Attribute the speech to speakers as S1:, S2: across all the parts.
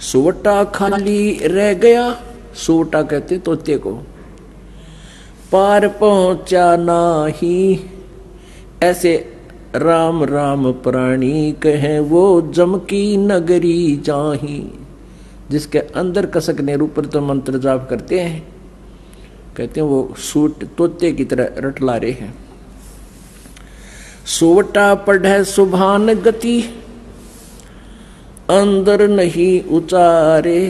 S1: सोवटा खाली रह गया, सोवटा कहते तोते को, पार पहुंचा नाही। ऐसे राम राम प्राणी कहे वो जम की नगरी जाही। जिसके अंदर कसक नेहरू पर तो मंत्र जाप करते हैं, कहते हैं वो सूट तोते की तरह रटला रहे हैं। सोवटा पढ़े सुभान गति, अंदर नहीं उचारे।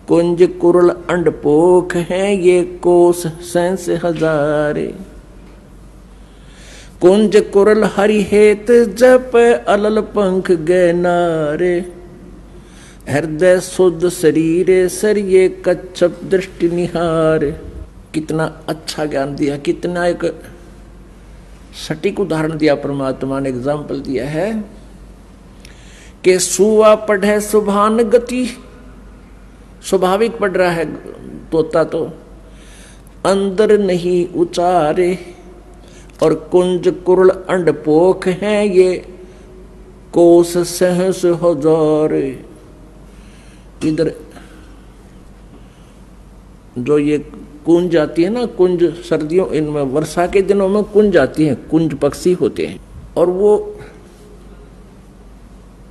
S1: कुंज कुरल अंडपोख है ये कोस सैंस हजारे। कुंज कुरल हरि हेत जप अलल पंख गैनारे। हृदय शुद्ध शरीर सर ये कच्छप दृष्टि निहार। कितना अच्छा ज्ञान दिया, कितना एक सटीक उदाहरण दिया परमात्मा ने, एग्जाम्पल दिया है कि सुआ पढ़े सुभान गति, स्वाभाविक पढ़ रहा है तोता तो, अंदर नहीं उचारे। और कुंज कुरल अंडपोख है ये कोस सहस हजार। इधर जो ये कुंज आती है ना, कुंज सर्दियों इनमें वर्षा के दिनों में कुंज आती है, कुंज पक्षी होते हैं और वो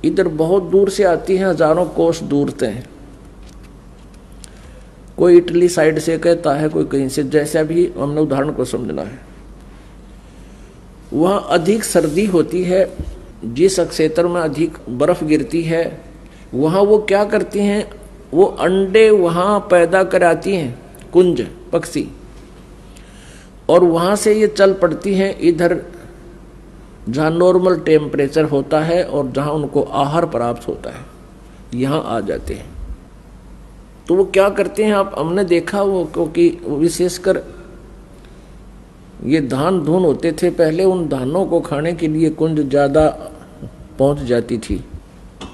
S1: इधर बहुत दूर से आती हैं, हजारों कोस दूर से हैं। कोई इटली साइड से कहता है, कोई कहीं से, जैसा भी हमने उदाहरण को समझना है। वहाँ अधिक सर्दी होती है, जिस क्षेत्र में अधिक बर्फ गिरती है वहाँ वो क्या करती हैं, वो अंडे वहाँ पैदा कराती हैं कुंज पक्षी, और वहाँ से ये चल पड़ती हैं इधर जहाँ नॉर्मल टेम्परेचर होता है और जहाँ उनको आहार प्राप्त होता है, यहाँ आ जाते हैं। तो वो क्या करते हैं, आप हमने देखा वो, क्योंकि विशेषकर ये धान धुन होते थे पहले, उन धानों को खाने के लिए कुंज ज़्यादा पहुंच जाती थी।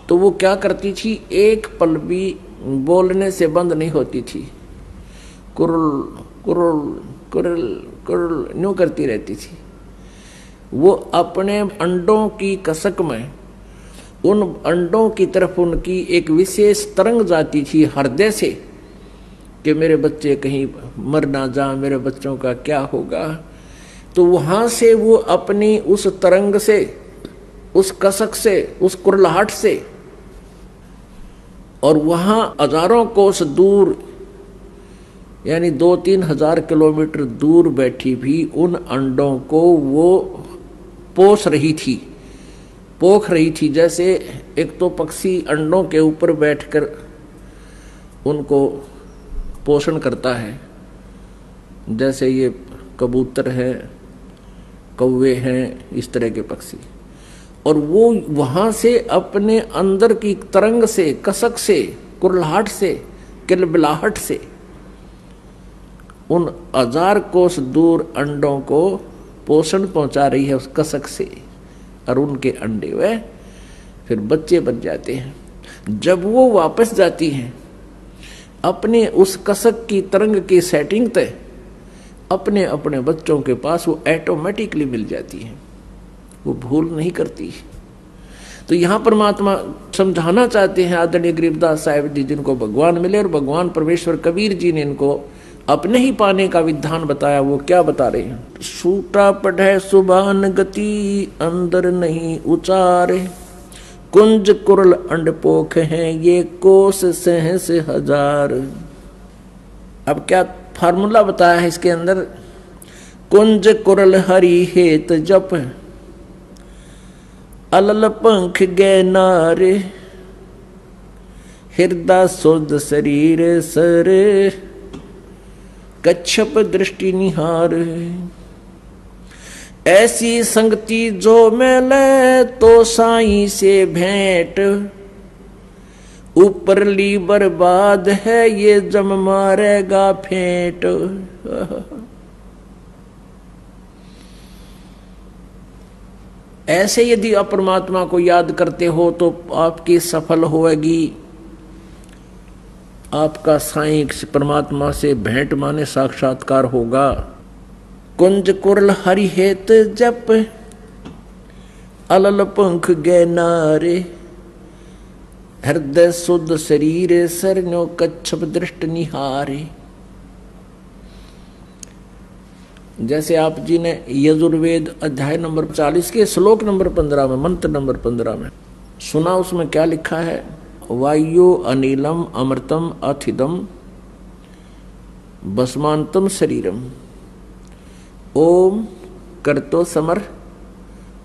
S1: तो वो क्या करती थी, एक पल भी बोलने से बंद नहीं होती थी, कुरुल कुरुल कुरुल कुरुल न्यू करती रहती थी। वो अपने अंडों की कसक में उन अंडों की तरफ उनकी एक विशेष तरंग जाती थी हृदय से कि मेरे बच्चे कहीं मर ना जा, मेरे बच्चों का क्या होगा। तो वहां से वो अपनी उस तरंग से, उस कसक से, उस कुरलाहट से, और वहां हजारों कोस दूर यानी 2-3 हजार किलोमीटर दूर बैठी भी उन अंडों को वो पोष रही थी, पोख रही थी। जैसे एक तो पक्षी अंडों के ऊपर बैठकर उनको पोषण करता है, जैसे ये कबूतर है, कौवे हैं, इस तरह के पक्षी, और वो वहां से अपने अंदर की तरंग से, कसक से, कुरलाहट से, किलबिलाहट से उन 1000 कोस दूर अंडों को पोषण पहुंचा रही है उस कसक से, और उनके अंडे वे फिर बच्चे बन जाते हैं। जब वो वापस जाती हैं अपने उस कसक की तरंग की सेटिंग तय, अपने अपने बच्चों के पास वो ऑटोमेटिकली मिल जाती है, वो भूल नहीं करती। तो यहाँ परमात्मा समझाना चाहते हैं आदरणीय गरीबदास साहिब जी, जिनको भगवान मिले, और भगवान परमेश्वर कबीर जी ने इनको अपने ही पाने का विधान बताया। वो क्या बता रहे हैं, सूटा पढ़े सुबान गति, अंदर नहीं उचारे। कुंज कुरल अंडपोख हैं ये कोस सहस हजार। अब क्या फार्मूला बताया है इसके अंदर, कुंज कुरल हरि हेत जप, अलल पंख गैनारे। हृदय शुद्ध शरीर सर कच्छप दृष्टि निहार। ऐसी संगति जो मिले तो साईं से भेंट, ऊपरली बर्बाद है ये जम मारेगा फेंट। ऐसे यदि आप परमात्मा को याद करते हो तो आपकी सफल होगी, आपका साईं परमात्मा से भेंट माने साक्षात्कार होगा। कुंज कुरल हरि हेत जप, अलल पंख गैनारे। हृदय शुद्ध शरीर सरन्यो कच्छप दृष्ट निहारे। जैसे आप जी ने यजुर्वेद अध्याय नंबर 40 के श्लोक नंबर 15 में, मंत्र नंबर 15 में सुना, उसमें क्या लिखा है? वायु अनिलम अमृतम अथिदम भस्मांतम शरीरम ओम कर्तो समर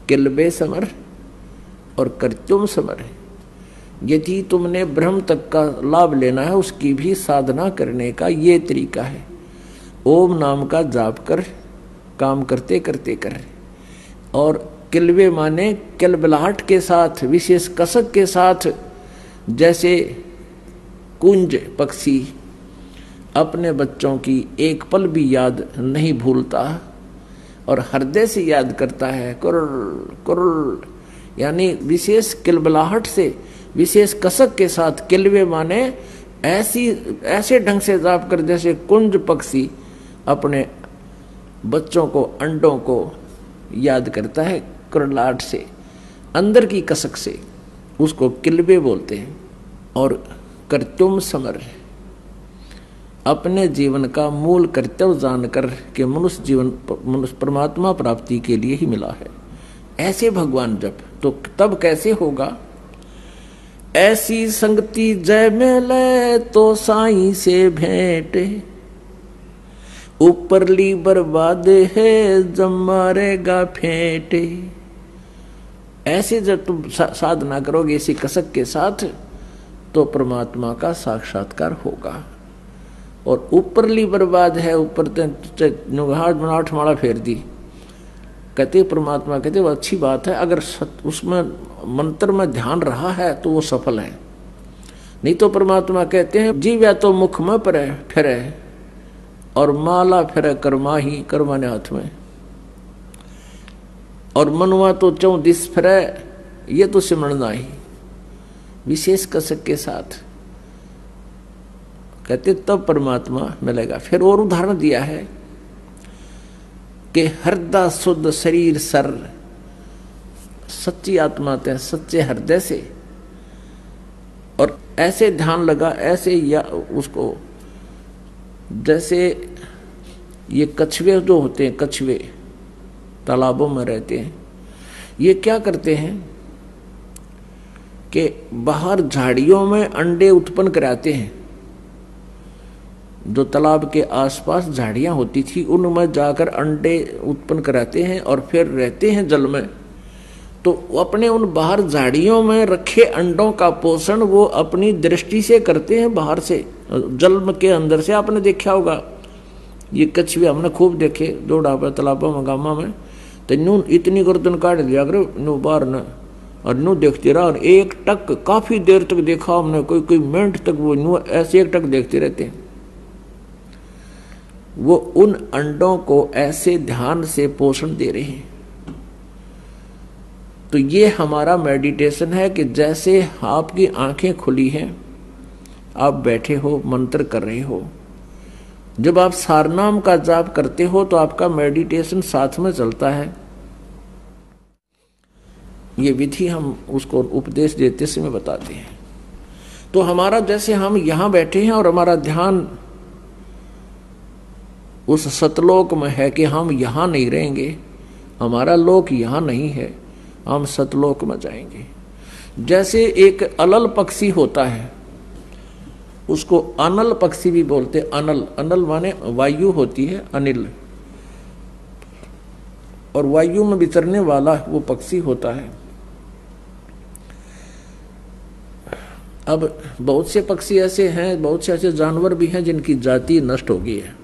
S1: किलबे समर और कर्तुम समर। यदि तुमने ब्रह्म तक का लाभ लेना है, उसकी भी साधना करने का ये तरीका है। ओम नाम का जाप कर, काम करते करते कर। और किलबे माने किलबिलाहट के साथ, विशेष कसक के साथ, जैसे कुंज पक्षी अपने बच्चों की एक पल भी याद नहीं भूलता और हृदय से याद करता है, कुरुल कुरुल, यानी विशेष किलबिलाहट से, विशेष कसक के साथ। किलबे माने ऐसे ढंग से जाप कर जैसे कुंज पक्षी अपने बच्चों को, अंडों को याद करता है कुरलाहट से, अंदर की कसक से, उसको किलबे बोलते हैं। और कर्तुम समर, अपने जीवन का मूल कर्तव्य जानकर के मनुष्य जीवन मनुष्य परमात्मा प्राप्ति के लिए ही मिला है। ऐसे भगवान जब, तो तब कैसे होगा? ऐसी संगति जय मिले तो साईं से भेंट, ऊपरली बर्बाद है जब मारेगा फेंट। ऐसे जब तुम साधना करोगे इसी कसक के साथ, तो परमात्मा का साक्षात्कार होगा। और ऊपरली बर्बाद है, ऊपर आठ माला फेर दी, कहते परमात्मा कहते वो अच्छी बात है, अगर उसमें मंत्र में ध्यान रहा है तो वो सफल है। नहीं तो परमात्मा कहते हैं जीव या तो मुख में परे फिरे और माला फिरे कर्मा ही, कर्मा ने हाथ में, और मनवा तो 34 फिरे, ये तो सिमरना ही। विशेष कसक के साथ कहते तब परमात्मा मिलेगा। फिर और उदाहरण दिया है कि हृदय शुद्ध शरीर सर, सच्ची आत्मा ते सच्चे हृदय से, और ऐसे ध्यान लगा, ऐसे या उसको, जैसे ये कछुए जो होते हैं, कछुए तालाबों में रहते हैं, ये क्या करते हैं कि बाहर झाड़ियों में अंडे उत्पन्न कराते हैं। जो तालाब के आसपास झाड़ियां होती थी उनमें जाकर अंडे उत्पन्न कराते हैं और फिर रहते हैं जल में। तो अपने उन बाहर झाड़ियों में रखे अंडों का पोषण वो अपनी दृष्टि से करते हैं, बाहर से, जल के अंदर से। आपने देखा होगा ये कछुए, हमने खूब देखे दौड़ा पर तालाबों में, गामा में, तो नू इतनी गर्दन काट दिया कर नू बाहर न, और नू देखते रहा, और एक टक काफी देर तक देखा हमने, कोई मिनट तक वो नू ऐसे एक टक देखते रहते हैं। वो उन अंडों को ऐसे ध्यान से पोषण दे रहे हैं। तो ये हमारा मेडिटेशन है कि जैसे आपकी आंखें खुली हैं, आप बैठे हो, मंत्र कर रहे हो, जब आप सारनाम का जाप करते हो तो आपका मेडिटेशन साथ में चलता है। ये विधि हम उसको उपदेश देते समय बताते हैं। तो हमारा, जैसे हम यहां बैठे हैं और हमारा ध्यान उस सतलोक में है कि हम यहां नहीं रहेंगे, हमारा लोक यहां नहीं है, हम सतलोक में जाएंगे। जैसे एक अलल पक्षी होता है, उसको अनल पक्षी भी बोलते। अनल, अनल माने वायु होती है, अनिल, और वायु में विचरने वाला वो पक्षी होता है। अब बहुत से पक्षी ऐसे हैं, बहुत से ऐसे जानवर भी हैं जिनकी जाति नष्ट हो गई है।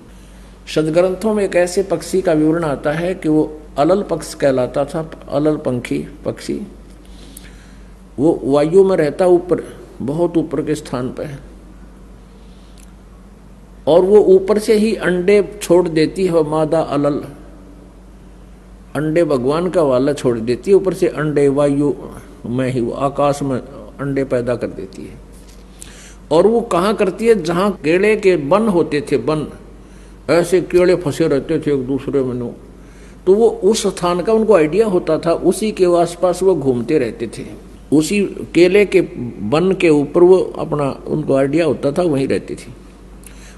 S1: सदग्रंथों में एक ऐसे पक्षी का विवरण आता है कि वो अलल पक्ष कहलाता था, अलल पंखी पक्षी। वो वायु में रहता, ऊपर, बहुत ऊपर के स्थान पर है, और वो ऊपर से ही अंडे छोड़ देती है। मादा अलल अंडे भगवान का वाला छोड़ देती है, ऊपर से अंडे वायु में ही, आकाश में अंडे पैदा कर देती है। और वो कहाँ करती है? जहाँ केले के वन होते थे, वन, ऐसे केले फंसे रहते थे एक दूसरे में, तो वो उस स्थान का उनको आइडिया होता था, उसी के आसपास वो घूमते रहते थे। उसी केले के वन के ऊपर वो अपना उनको आइडिया होता था, वहीं रहती थी।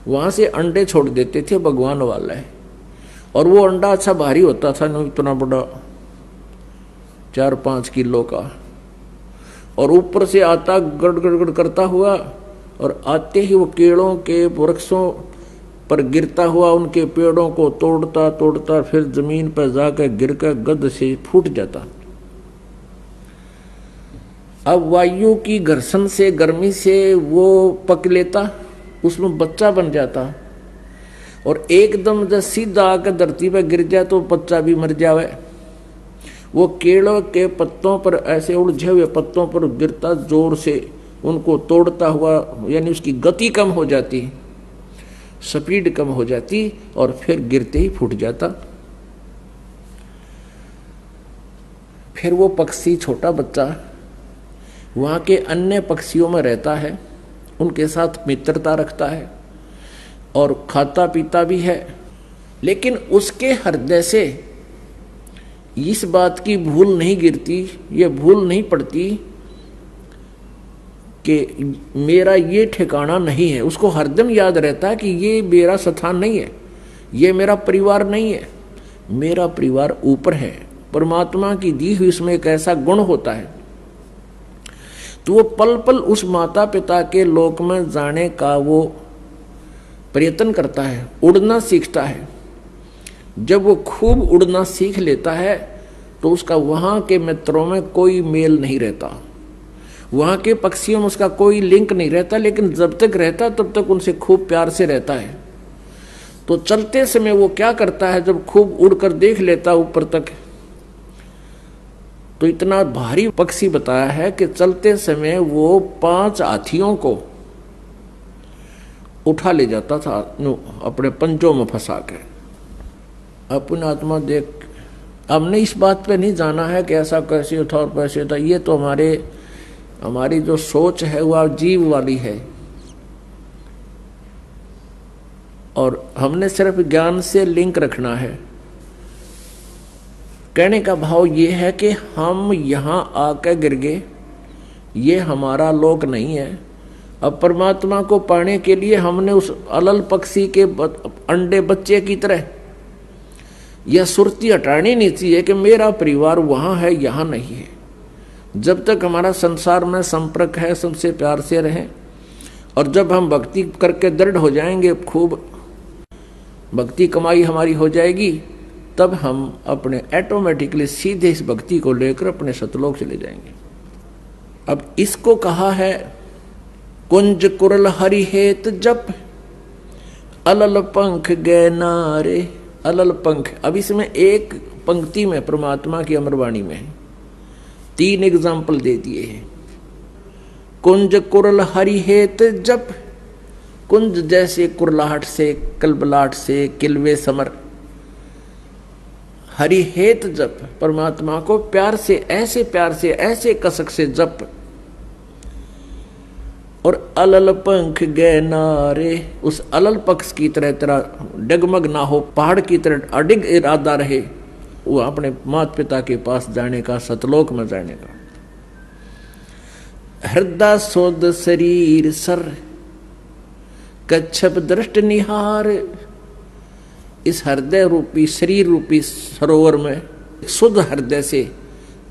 S1: वहां से अंडे छोड़ देते थे, भगवान वाला है। और वो अंडा अच्छा भारी होता था, इतना बड़ा 4-5 किलो का, और ऊपर से आता गड़गड़ करता हुआ, और आते ही वो केलों के वृक्षों पर गिरता हुआ उनके पेड़ों को तोड़ता तोड़ता फिर जमीन पर जाकर गिरकर गद से फूट जाता। अब वायु की घर्षण से, गर्मी से वो पक लेता, उसमें बच्चा बन जाता, और एकदम जब सीधा आकर धरती पर गिर जाए तो बच्चा भी मर जावे। वो केलों के पत्तों पर, ऐसे उलझे हुए पत्तों पर गिरता, जोर से उनको तोड़ता हुआ, यानी उसकी गति कम हो जाती, स्पीड कम हो जाती, और फिर गिरते ही फूट जाता। फिर वो पक्षी, छोटा बच्चा, वहां के अन्य पक्षियों में रहता है, उनके साथ मित्रता रखता है और खाता पीता भी है। लेकिन उसके हृदय से इस बात की भूल नहीं गिरती, ये भूल नहीं पड़ती कि मेरा ये ठिकाना नहीं है। उसको हरदम याद रहता है कि ये मेरा स्थान नहीं है, ये मेरा परिवार नहीं है, मेरा परिवार ऊपर है। परमात्मा की दी हुई इसमें एक ऐसा गुण होता है, तो वो पल पल उस माता पिता के लोक में जाने का वो प्रयत्न करता है, उड़ना सीखता है। जब वो खूब उड़ना सीख लेता है तो उसका वहां के मित्रों में कोई मेल नहीं रहता, वहां के पक्षियों में उसका कोई लिंक नहीं रहता, लेकिन जब तक रहता तब तक उनसे खूब प्यार से रहता है। तो चलते समय वो क्या करता है, जब खूब उड़कर देख लेता ऊपर तक, तो इतना भारी पक्षी बताया है कि चलते समय वो 5 हाथियों को उठा ले जाता था अपने पंजों में फंसा के। अपनी आत्मा देख, हमने इस बात पे नहीं जाना है कि ऐसा कैसे था और कैसे था, ये तो हमारी जो सोच है वह जीव वाली है, और हमने सिर्फ ज्ञान से लिंक रखना है। कहने का भाव ये है कि हम यहाँ आकर गिर गए, ये हमारा लोक नहीं है। अब परमात्मा को पाने के लिए हमने उस अलल पक्षी के अंडे बच्चे की तरह यह सुरती हटानी नहीं चाहिए कि मेरा परिवार वहाँ है, यहाँ नहीं है। जब तक हमारा संसार में संपर्क है, सबसे प्यार से रहें, और जब हम भक्ति करके दृढ़ हो जाएंगे, खूब भक्ति कमाई हमारी हो जाएगी, तब हम अपने ऑटोमेटिकली सीधे इस भक्ति को लेकर अपने सतलोक चले जाएंगे। अब इसको कहा है कुंज कुरल हरि हेत जप, अलल पंख गए नारे। अलल पंख, अब इसमें एक पंक्ति में परमात्मा की अमरवाणी में 3 एग्जाम्पल दे दिए हैं। कुंज कुरल हरि हेत जप, कुंज जैसे कुरलाहट से, कलबलाहट से, किलवे समर, हरि हेत जप, परमात्मा को प्यार से, ऐसे कसक से जप। और अलल पंख गए नारे, उस अलल पक्ष की तरह डगमग ना हो, पहाड़ की तरह अडिग इरादा रहे, वो अपने माता पिता के पास जाने का, सतलोक में जाने का। हृदय सोद शरीर सर, कच्छप दृष्ट निहार। इस हृदय रूपी, शरीर रूपी सरोवर में शुद्ध हृदय से,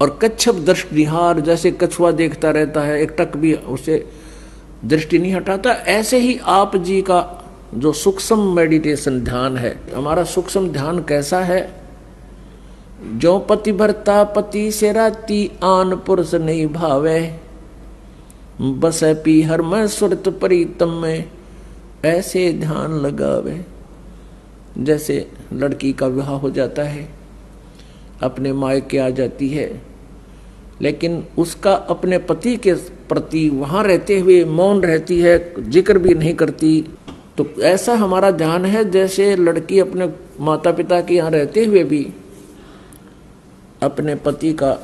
S1: और कच्छप दृष्टि निहार, जैसे कछुआ देखता रहता है, एक टक भी उसे दृष्टि नहीं हटाता, ऐसे ही आप जी का जो सूक्ष्म मेडिटेशन ध्यान है, हमारा सूक्ष्म ध्यान कैसा है? जो पति भरता पति से राती, आन पुरुष नहीं भावे, बस पी हर मैं सुरत प्रीतम में, ऐसे ध्यान लगावे। जैसे लड़की का विवाह हो जाता है, अपने मायके आ जाती है, लेकिन उसका अपने पति के प्रति वहां रहते हुए मौन रहती है, जिक्र भी नहीं करती। तो ऐसा हमारा ध्यान है जैसे लड़की अपने माता पिता के यहाँ रहते हुए भी अपने पति का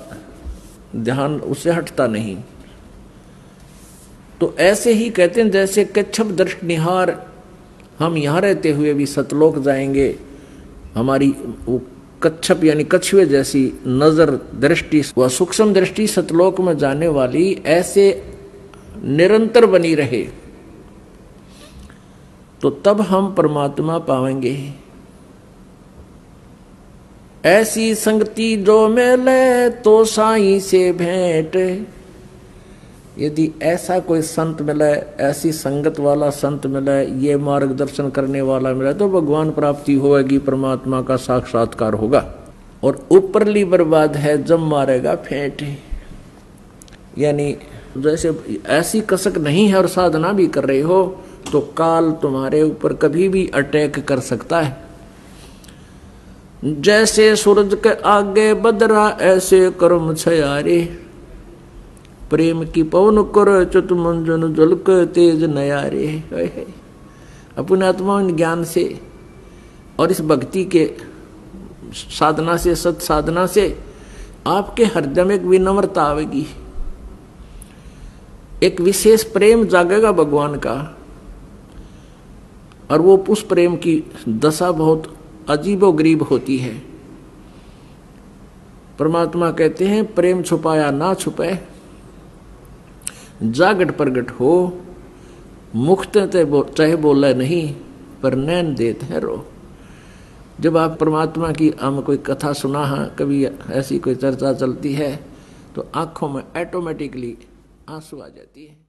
S1: ध्यान उससे हटता नहीं। तो ऐसे ही कहते हैं जैसे कच्छप दृष्टि निहार, हम यहाँ रहते हुए भी सतलोक जाएंगे, हमारी कच्छप यानी कछुए जैसी नजर दृष्टि, वह सूक्ष्म दृष्टि सतलोक में जाने वाली ऐसे निरंतर बनी रहे, तो तब हम परमात्मा पाएंगे। ऐसी संगति जो मिले तो साईं से भेंट, यदि ऐसा कोई संत मिले, ऐसी संगत वाला संत मिले, ये मार्गदर्शन करने वाला मिले, तो भगवान प्राप्ति होगी, परमात्मा का साक्षात्कार होगा। और ऊपरली बर्बाद है जब मारेगा फेंट, यानी जैसे ऐसी कसक नहीं है और साधना भी कर रहे हो तो काल तुम्हारे ऊपर कभी भी अटैक कर सकता है। जैसे सूरज के आगे बदरा ऐसे कर्म छयारे, प्रेम की पवन कर चतु मंजन जलक तेज नयारे। अपने आत्मा ज्ञान से और इस भक्ति के साधना से, सत साधना से आपके हृदय में एक विनम्रता आवेगी, एक विशेष प्रेम जागेगा भगवान का, और वो उस प्रेम की दशा बहुत अजीबो गरीब होती है। परमात्मा कहते हैं प्रेम छुपाया ना छुपे, जागट प्रगट हो, मुक्त चाहे बोला नहीं पर नैन देते हैं रो। जब आप परमात्मा की हम कोई कथा सुना है, कभी ऐसी कोई चर्चा चलती है, तो आंखों में ऑटोमेटिकली आंसू आ जाती है।